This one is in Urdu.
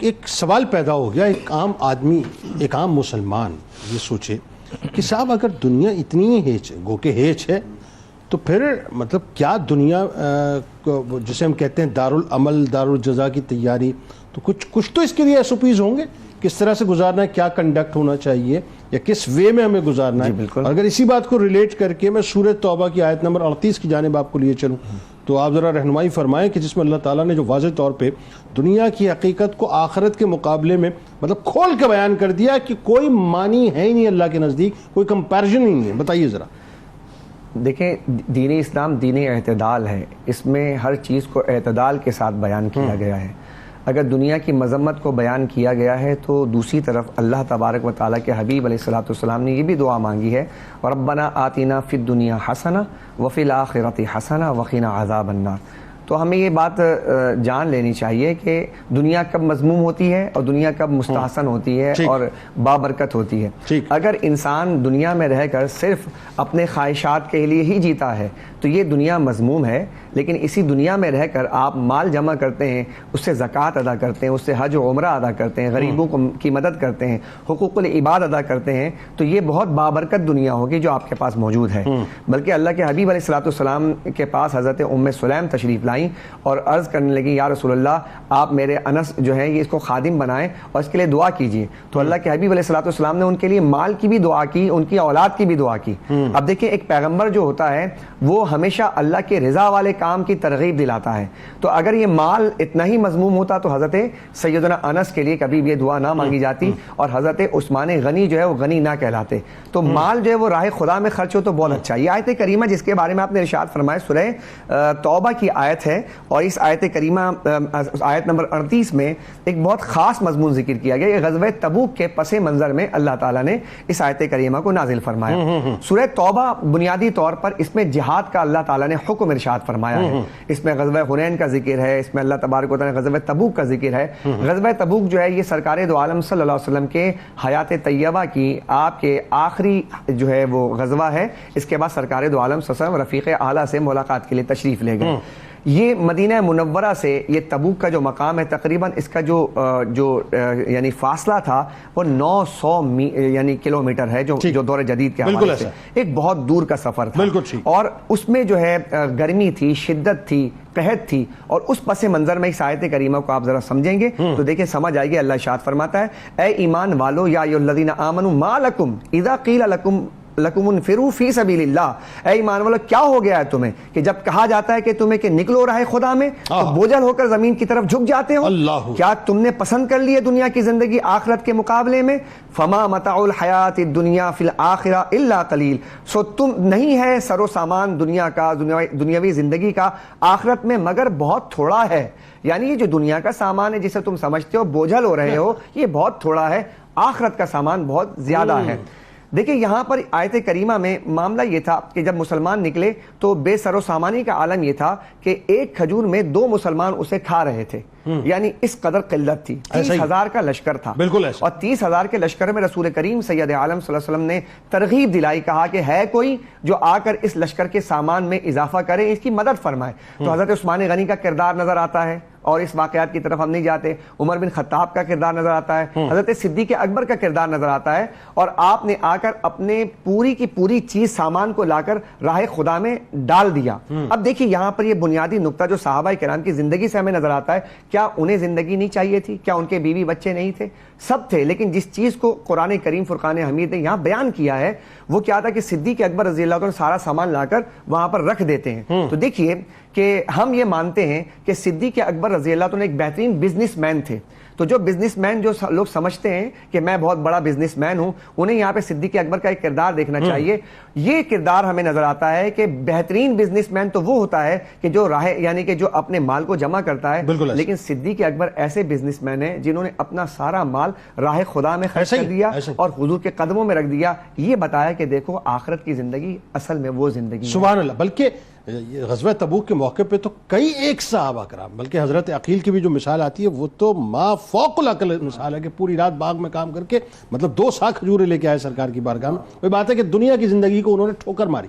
ایک سوال پیدا ہو گیا. ایک عام آدمی، ایک عام مسلمان یہ سوچے کہ صاحب اگر دنیا اتنی ہیچ ہے، گو کہ ہیچ ہے، تو پھر مطلب کیا دنیا جسے ہم کہتے ہیں دارالعمل دارالجزا کی تیاری، تو کچھ تو اس کے لیے ایس او پیز ہوں گے، کس طرح سے گزارنا ہے، کیا کنڈکٹ ہونا چاہیے یا کس وے میں ہمیں گزارنا ہے. اگر اسی بات کو ریلیٹ کر کے میں سورہ توبہ کی آیت نمبر 38 کی جانب آپ کو لیے چلوں تو آپ ذرا رہنمائی فرمائیں کہ جس میں اللہ تعالیٰ نے جو واضح طور پہ دنیا کی حقیقت کو آخرت کے مقابلے میں مطلب کھول کے بیان کر دیا کہ کوئی معنی ہے ہی نہیں اللہ کے نزدیک، کوئی کمپیریزن ہی نہیں ہے. بتائیے ذرا. دیکھیں، دین اسلام دین اعتدال ہے، اس میں ہر چیز کو اعتدال کے ساتھ بیان کیا گیا ہے. اگر دنیا کی مذمت کو بیان کیا گیا ہے تو دوسری طرف اللہ تبارک و تعالیٰ کے حبیب علیہ الصلوۃ والسلام نے یہ بھی دعا مانگی ہے، ربنا آتنا فی الدنیا حسنہ وفی الآخرۃ حسنہ وقنا عذاب النار. تو ہمیں یہ بات جان لینی چاہیے کہ دنیا کب مذموم ہوتی ہے اور دنیا کب مستحسن ہوتی ہے اور بابرکت ہوتی ہے. اگر انسان دنیا میں رہ کر صرف اپنے خواہشات کے لیے ہی جیتا ہے تو یہ دنیا مذموم ہے. لیکن اسی دنیا میں رہ کر آپ مال جمع کرتے ہیں، اس سے زکوٰۃ ادا کرتے ہیں، اس سے حج و عمرہ ادا کرتے ہیں، غریبوں کی مدد کرتے ہیں، حقوق العباد ادا کرتے ہیں، تو یہ بہت بابرکت دنیا ہوگی جو آپ کے پاس موجود ہے. بلکہ اللہ کے حبیب علیہ الصلوۃ والسلام کے پاس حضرت ام سلیم تشریف لائیں اور عرض کرنے لگی، یا رسول اللہ آپ میرے انس جو ہے یہ اس کو خادم بنائیں اور اس کے لیے دعا کیجیے. تو اللہ کے حبیب علیہ الصلوۃ والسلام نے ان کے لیے مال کی بھی دعا کی، ان کی اولاد کی بھی دعا کی. اب دیکھیں، ایک پیغمبر جو ہوتا ہے وہ ہمیشہ اللہ کے رضا والے کام کی ترغیب دلاتا ہے. تو اگر یہ مال اتنا ہی مذموم ہوتا تو حضرت سیدنا انس کے لیے کبھی بھی یہ دعا نہ مانگی جاتی اور حضرت عثمان غنی جو ہے وہ غنی نہ کہلاتے. تو مال جو ہے وہ راہ خدا میں خرچ ہو تو بہت اچھا. یہ آیت کریمہ جس کے بارے میں آپ نے ارشاد فرمایا سورہ توبہ کی آیت ہے، اور اس آیت کریمہ آیت نمبر 38 میں ایک بہت خاص مضمون ذکر کیا گیا. یہ غزوہ تبوک کے پس منظر میں اللہ تعالیٰ نے اس آیت کریمہ کو نازل فرمایا. سورہ توبہ بنیادی طور پر اس میں جہاد کا اللہ تعالیٰ نے حکم ارشاد فرمایا ہے. اس میں غزوہ حنین کا ذکر ہے، اس میں اللہ تبارک و تعالیٰ نے غزوہ تبوک کا ذکر ہے. غزوہ تبوک جو ہے یہ سرکار دو عالم صلی اللہ علیہ وسلم کے حیات طیبہ کی آپ کے آخری جو ہے وہ غزوہ ہے. اس کے بعد سرکار دو عالم صلی اللہ علیہ وسلم رفیق اعلیٰ سے ملاقات کے لیے تشریف لے گئے. یہ مدینہ منورہ سے یہ تبوک کا جو مقام ہے تقریباً اس کا جو یعنی فاصلہ تھا وہ 900 یعنی کلومیٹر ہے، جو دور جدید کے حوالے سے ایک بہت دور کا سفر تھا. اور اس میں جو ہے گرمی تھی، شدت تھی، قحط تھی. اور اس پس منظر میں اس آیت کریمہ کو آپ ذرا سمجھیں گے تو دیکھیں سمجھ آئے گی. اللہ ارشاد فرماتا ہے، اے ایمان والو یا ایھا الذین آمنوا ما لکم اذا قیل لکم انفروا فی سبیل اللہ. اے ایمان والو کیا ہو گیا ہے تمہیں کہ جب کہا جاتا ہے کہ تمہیں کہ نکلو راہ خدا میں تو بوجھل ہو کر زمین کی طرف جھک جاتے ہو؟ کیا تم نے پسند کر لی ہے دنیا کی زندگی آخرت کے مقابلے میں؟ فما متاع الحیات الدنیا فی الآخرہ الا قلیل. سو تم نہیں ہے سر و سامان دنیا کا، دنیاوی زندگی کا آخرت میں مگر بہت تھوڑا ہے. یعنی یہ جو دنیا کا سامان ہے جسے تم سمجھتے ہو بوجھل ہو رہے ہو، یہ بہت تھوڑا ہے، آخرت کا سامان بہت زیادہ ہے. دیکھیں یہاں پر آیت کریمہ میں معاملہ یہ تھا کہ جب مسلمان نکلے تو بے سر و سامانی کا عالم یہ تھا کہ ایک کھجور میں 2 مسلمان اسے کھا رہے تھے. یعنی اس قدر قلت تھی. 30,000 کا لشکر تھا، اور 30,000 کے لشکر میں رسول کریم سید عالم صلی اللہ علیہ وسلم نے ترغیب دلائی، کہا کہ ہے کوئی جو آ کر اس لشکر کے سامان میں اضافہ کرے، اس کی مدد فرمائے. تو حضرت عثمان غنی کا کردار نظر آتا ہے، اور اس واقعات کی طرف ہم نہیں جاتے. عمر بن خطاب کا کردار نظر آتا ہے، حضرت صدیق اکبر کا کردار نظر آتا ہے. اور آپ نے آ کر اپنے پوری کی پوری چیز سامان کو لا کر راہ خدا میں ڈال دیا. اب دیکھیے یہاں پر یہ بنیادی نقطہ جو صحابہ کرام کی زندگی سے ہمیں نظر آتا ہے، کیا انہیں زندگی نہیں چاہیے تھی؟ کیا ان کے بیوی بچے نہیں تھے؟ سب تھے. لیکن جس چیز کو قرآن کریم فرقان حمید نے یہاں بیان کیا ہے وہ کیا تھا کہ صدیق اکبر رضی اللہ عنہ سارا سامان لا کر وہاں پر رکھ دیتے ہیں. تو دیکھیے کہ ہم یہ مانتے ہیں کہ صدیق اکبر رضی اللہ عنہ ایک بہترین بزنس مین تھے. تو جو بزنس مین جو لوگ سمجھتے ہیں کہ میں بہت بڑا بزنس مین ہوں، انہیں یہاں پہ صدیق اکبر کا ایک کردار دیکھنا چاہیے. یہ کردار ہمیں نظر آتا ہے کہ بہترین بزنس مین تو وہ ہوتا ہے کہ جو راہ یعنی کہ جو اپنے مال کو جمع کرتا ہے. لیکن صدیق اکبر ایسے بزنس مین ہیں جنہوں نے اپنا سارا مال راہ خدا میں خرچ کر دیا اور حضور کے قدموں میں رکھ دیا. یہ بتایا کہ دیکھو آخرت کی زندگی اصل میں وہ زندگی. سبحان اللہ. بلکہ غزوہ تبوک کے موقع پہ تو کئی ایک صحابہ کرام، بلکہ حضرت عقیل کی بھی جو مثال آتی ہے وہ تو ما فوق العقل مثال ہے کہ پوری رات باغ میں کام کر کے مطلب 2 سا کھجوریں لے کے آئے سرکار کی بارگاہ میں. وہی بات ہے کہ دنیا کی زندگی کو انہوں نے ٹھوکر ماری.